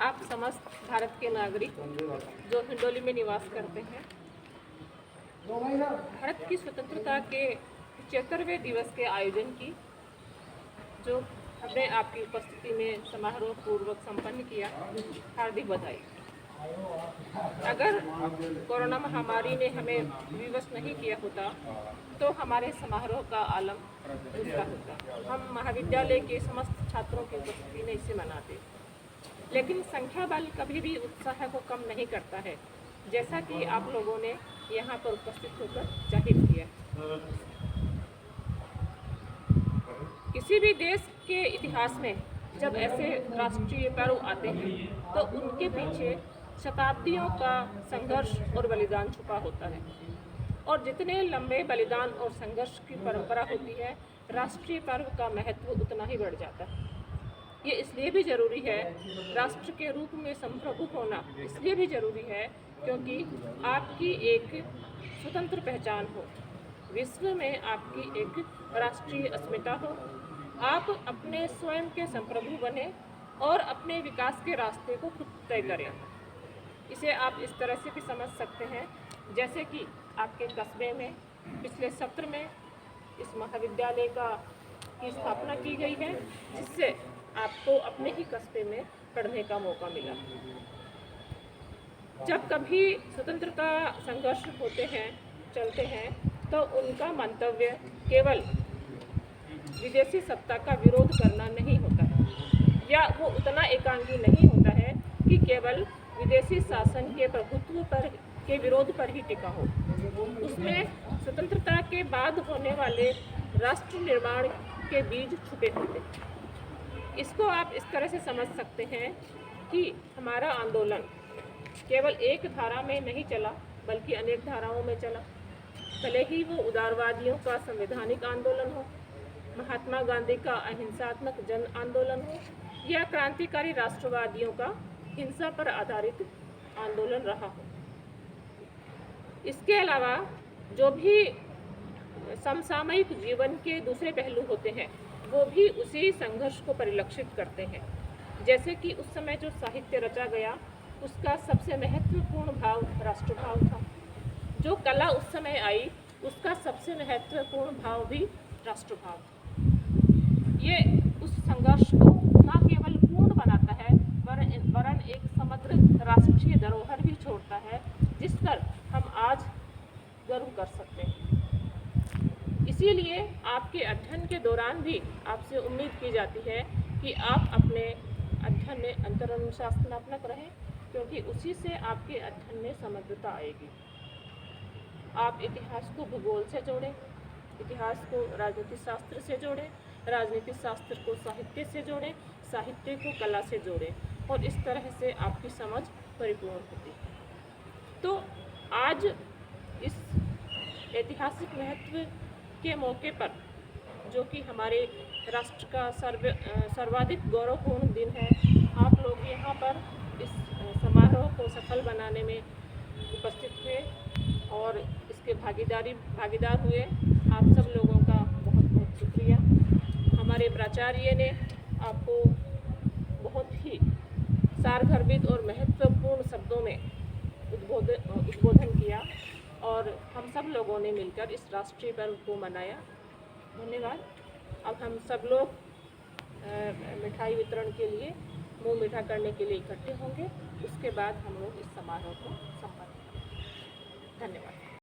आप समस्त भारत के नागरिक जो हिंडोली में निवास करते हैं, भारत की स्वतंत्रता के 75वें दिवस के आयोजन की जो हमने आपकी उपस्थिति में समारोह पूर्वक संपन्न किया, हार्दिक बधाई। अगर कोरोना महामारी ने हमें विवश नहीं किया होता तो हमारे समारोह का आलम दूसरा होता। हम महाविद्यालय के समस्त छात्रों की उपस्थिति में इसे मनाते, लेकिन संख्या बल कभी भी उत्साह को कम नहीं करता है, जैसा कि आप लोगों ने यहाँ पर उपस्थित होकर जाहिर किया। किसी भी देश के इतिहास में जब ऐसे राष्ट्रीय पर्व आते हैं तो उनके पीछे शताब्दियों का संघर्ष और बलिदान छुपा होता है, और जितने लंबे बलिदान और संघर्ष की परंपरा होती है, राष्ट्रीय पर्व का महत्व उतना ही बढ़ जाता है। ये इसलिए भी ज़रूरी है, राष्ट्र के रूप में संप्रभु होना इसलिए भी ज़रूरी है क्योंकि आपकी एक स्वतंत्र पहचान हो, विश्व में आपकी एक राष्ट्रीय अस्मिता हो, आप अपने स्वयं के संप्रभु बने और अपने विकास के रास्ते को खुद तय करें। इसे आप इस तरह से भी समझ सकते हैं, जैसे कि आपके कस्बे में पिछले सत्र में इस महाविद्यालय की स्थापना की गई है, जिससे आपको अपने ही कस्बे में पढ़ने का मौका मिला। जब कभी स्वतंत्रता संघर्ष होते हैं, चलते हैं, तो उनका मंतव्य केवल विदेशी सत्ता का विरोध करना नहीं होता है, या वो उतना एकांगी नहीं होता है कि केवल विदेशी शासन के प्रभुत्व पर के विरोध पर ही टिका हो। उसमें स्वतंत्रता के बाद होने वाले राष्ट्र निर्माण के बीज छुपे होते हैं। इसको आप इस तरह से समझ सकते हैं कि हमारा आंदोलन केवल एक धारा में नहीं चला, बल्कि अनेक धाराओं में चला। भले ही वो उदारवादियों का संवैधानिक आंदोलन हो, महात्मा गांधी का अहिंसात्मक जन आंदोलन हो, या क्रांतिकारी राष्ट्रवादियों का हिंसा पर आधारित आंदोलन रहा हो। इसके अलावा जो भी समसामयिक जीवन के दूसरे पहलू होते हैं, वो भी उसी संघर्ष को परिलक्षित करते हैं। जैसे कि उस समय जो साहित्य रचा गया, उसका सबसे महत्वपूर्ण भाव राष्ट्रभाव था। जो कला उस समय आई, उसका सबसे महत्वपूर्ण भाव भी राष्ट्रभाव था। ये उस संघर्ष को न केवल पूर्ण बनाता है, वरन एक समग्र राष्ट्रीय धरोहर भी छोड़ता है, जिस पर हम आज गर्व कर सकते हैं। इसीलिए आपके अध्ययन के दौरान भी आपसे उम्मीद की जाती है कि आप अपने अध्ययन में अंतरनुशासनात्मक रहें, क्योंकि उसी से आपके अध्ययन में समग्रता आएगी। आप इतिहास को भूगोल से जोड़ें, इतिहास को राजनीति शास्त्र से जोड़ें, राजनीति शास्त्र को साहित्य से जोड़ें, साहित्य को कला से जोड़ें, और इस तरह से आपकी समझ परिपूर्ण होती है। तो आज इस ऐतिहासिक महत्व के मौके पर, जो कि हमारे राष्ट्र का सर्वाधिक गौरवपूर्ण दिन है, आप लोग यहाँ पर इस समारोह को सफल बनाने में उपस्थित हुए और इसके भागीदार हुए। आप सब लोगों का बहुत बहुत शुक्रिया। हमारे प्राचार्य ने आपको बहुत ही सारगर्भित और महत्वपूर्ण शब्दों में उद्बोधन किया, और हम सब लोगों ने मिलकर इस राष्ट्रीय पर्व को मनाया। धन्यवाद। अब हम सब लोग मिठाई वितरण के लिए, मुंह मीठा करने के लिए इकट्ठे होंगे। उसके बाद हम लोग इस समारोह को संपन्न